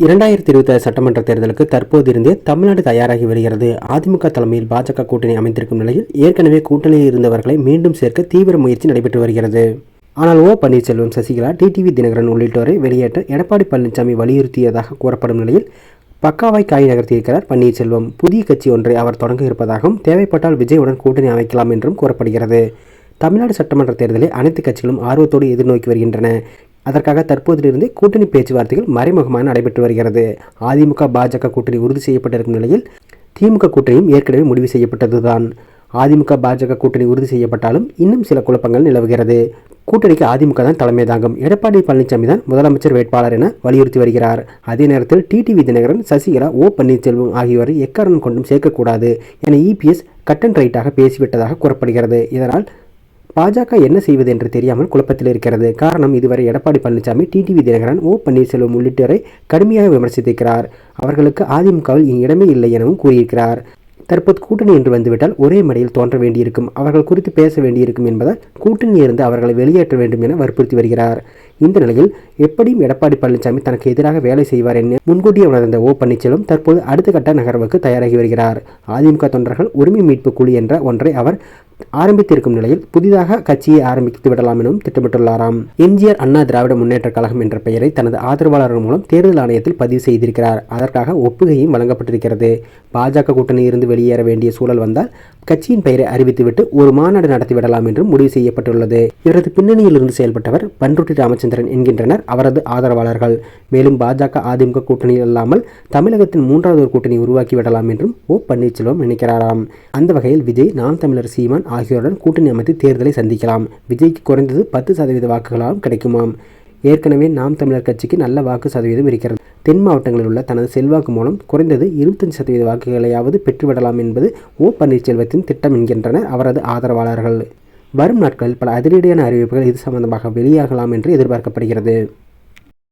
2026 சட்டமன்ற தேர்தலுக்கு தற்போதிருந்தே தமிழ்நாடு தயாராகி வருகிறது. அதிமுக தலைமையில் பாஜக கூட்டணி அமைந்திருக்கும் நிலையில் ஏற்கனவே கூட்டணியில் இருந்தவர்களை மீண்டும் சேர்க்க தீவிர முயற்சி நடைபெற்று வருகிறது. ஆனால் ஓ பன்னீர்செல்வம், சசிகலா, டிடிவி தினகரன் உள்ளிட்டோரை வெளியேற்ற எடப்பாடி பழனிசாமி வலியுறுத்தியதாக கூறப்படும் நிலையில் பக்காவாய் காய் நகர்த்தியிருக்கிறார் பன்னீர்செல்வம். புதிய கட்சி ஒன்றை அவர் தொடங்க இருப்பதாகவும், தேவைப்பட்டால் விஜயுடன் கூட்டணி அமைக்கலாம் என்றும் கூறப்படுகிறது. தமிழ்நாடு சட்டமன்ற தேர்தலை அனைத்து கட்சிகளும் ஆர்வத்தோடு எதிர்நோக்கி வருகின்றன. அதற்காக தற்போதிலிருந்து கூட்டணி பேச்சுவார்த்தைகள் மறைமுகமாக நடைபெற்று வருகிறது. அதிமுக பாஜக கூட்டணி உறுதி செய்யப்பட்டிருக்கும் நிலையில் திமுக கூட்டணியும் ஏற்கனவே முடிவு செய்யப்பட்டதுதான். அதிமுக பாஜக கூட்டணி உறுதி செய்யப்பட்டாலும் இன்னும் சில குழப்பங்கள் நிலவுகிறது. கூட்டணிக்கு அதிமுக தான் தலைமை தாங்கும். எடப்பாடி பழனிசாமி தான் முதலமைச்சர் வேட்பாளர் என வலியுறுத்தி வருகிறார். அதே நேரத்தில் டிடிவி தினகரன், சசிகலா, ஓ பன்னீர்செல்வம் ஆகியோரை எக்காரணம் கொண்டும் சேர்க்கக்கூடாது என இபிஎஸ் கட் அண்ட் ரைட்டாக பேசிவிட்டதாக கூறப்படுகிறது. இதனால் பாஜக என்ன செய்வது என்று தெரியாமல் குழப்பத்தில் இருக்கிறது. காரணம், இதுவரை எடப்பாடி பழனிசாமி, டிடிவி தினகரன், ஓ பன்னீர்செல்வம் உள்ளிட்டோரை கடுமையாக விமர்சித்திருக்கிறார். அவர்களுக்கு அதிமுகவில் இடமே இல்லை எனவும் கூறியிருக்கிறார். தற்போது கூட்டணி என்று வந்துவிட்டால் ஒரே மடையில் தோன்ற வேண்டியிருக்கும், அவர்கள் குறித்து பேச வேண்டியிருக்கும் என்பதால் கூட்டணியிலிருந்து அவர்களை வெளியேற்ற வேண்டும் என வற்புறுத்தி வருகிறார். இந்த நிலையில் எப்படியும் எடப்பாடி பழனிசாமி தனக்கு எதிராக வேலை செய்வார் என முன்கூட்டியே உணர்ந்த ஓ பன்னீர்செல்வம் தற்போது அடுத்த கட்ட நகர்வுக்கு தயாராகி வருகிறார். அதிமுக தொண்டர்கள் உரிமை மீட்பு குழு என்ற ஒன்றை அவர் ஆரம்பித்திருக்கும் நிலையில் புதிதாக கட்சியை ஆரம்பித்து விடலாம் எனவும் திட்டமிட்டுள்ளாராம். எம்ஜிஆர் அண்ணா திராவிட முன்னேற்ற கழகம் என்ற பெயரை தனது ஆதரவாளர்கள் மூலம் தேர்தல் ஆணையத்தில் பதிவு செய்திருக்கிறார். அதற்காக ஒப்புகையும் வழங்கப்பட்டிருக்கிறது. பாஜக கூட்டணியில் இருந்து வெளியேற வேண்டிய சூழல் வந்தால் கட்சியின் பெயரை அறிவித்துவிட்டு ஒரு மாநாடு நடத்திவிடலாம் என்றும் முடிவு செய்யப்பட்டுள்ளது. இவரது பின்னணியில் இருந்து செயல்பட்டவர் பன்ருட்டி ராமச்சந்திரன் என்கின்றனர் அவரது ஆதரவாளர்கள். மேலும் பாஜக அதிமுக கூட்டணியில் இல்லாமல் தமிழகத்தின் மூன்றாவது ஒரு கூட்டணி உருவாக்கி விடலாம் என்றும் ஓ பன்னீர்செல்வம் நினைக்கிறாராம். அந்த வகையில் விஜய், நாம் தமிழர் சீமான் ஆகியோருடன் கூட்டணி அமைத்து தேர்தலை சந்திக்கலாம். விஜய்க்கு குறைந்தது 10% வாக்குகளாலும் கிடைக்குமாம். ஏற்கனவே நாம் தமிழர் கட்சிக்கு நல்ல வாக்கு சதவீதம் இருக்கிறது. தென் மாவட்டங்களில் உள்ள தனது செல்வாக்கு மூலம் குறைந்தது 25% வாக்குகளையாவது பெற்றுவிடலாம் என்பது ஓ பன்னீர்செல்வத்தின் திட்டம் என்கின்றனர் அவரது ஆதரவாளர்கள். வரும் நாட்களில் பல அதிரடியான அறிவிப்புகள் இது சம்பந்தமாக வெளியாகலாம் என்று எதிர்பார்க்கப்படுகிறது.